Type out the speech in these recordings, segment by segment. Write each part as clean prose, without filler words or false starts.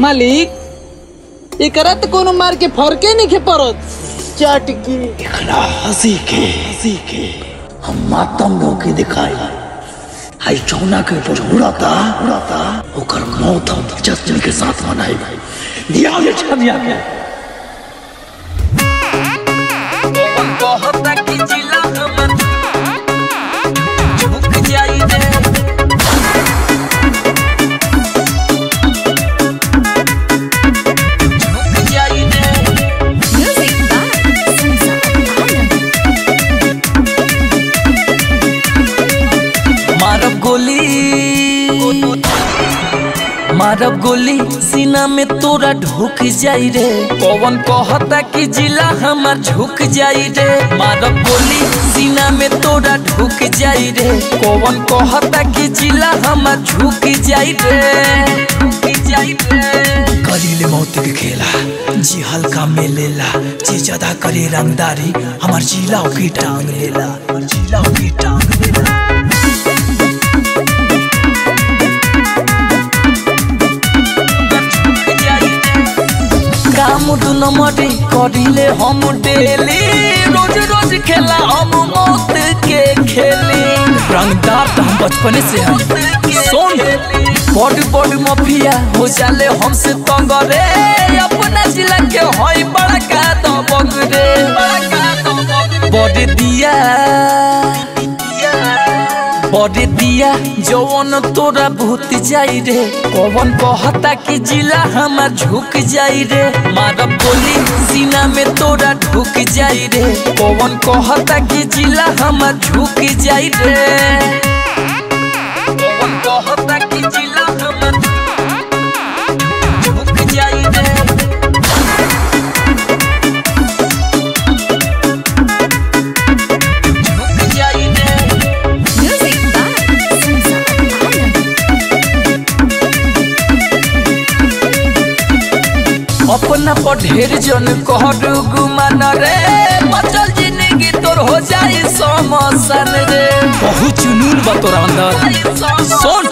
मालिक एकरा तो कोनो मार के फरके नहीं खे परत चाटकी एकरा हंसी के हम मातम के दिखाई हाई चौना के ऊपर उड़ाता ओकर मौत हम जश्न के साथ मनाई दिया ये छबिया के कहता कि जिला हमर झुक जाई रे मारब गोली सीना में तोरा ढुक जाई रे कौन कहता कि जिला हमार झुक जाई रे मारब गोली सीना में तोरा ढुक जाई रे कौन कहता कि जिला हमार झुक जाई रे करीले मौत के खेला जी हल्का में लेला जी ज्यादा करे रंगदारी हमार जिला की टांग लेला काम दुनो मरी करिले हम डेली रोज खेला हम मौत के खेली रंगदार तो हम बचपने से हैं सोन बड़ माफिया हो जाले हमसे तंग रे अपना जिला के होई बड़ा का तो बगरे बड़े दिया जवन तोरा भूत जाई रे कौन कहता कि जिला हमार झुक जाई रे मारब गोली सीना में तोरा ढुक जाई रे कौन कहता कि जिला हमार झुक जाई रे कौन कहता कि जिला हमार झुक जाई रे अपना पर ढेर जन कहर गुमान रे बचल जिंदगी तोर हो जाए समसन रे बहुत जुनून बा तोरा अंदर सुन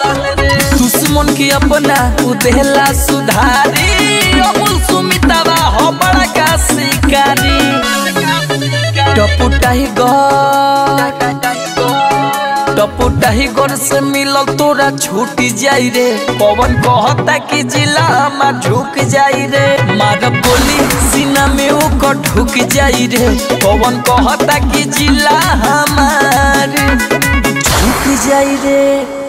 दुश्मन की अपना उदेला सुधारी अमूल सुमितावा हो बड़ा का शिकारी टपुटाही गौर से मिलल तोरा छूट जाई रे पवन कहता कि जिला हमार झुक जाई रे मारब गोली सीना में ओकर ढुक जाई रे पवन कहता कि जिला हमार झुक जाई रे।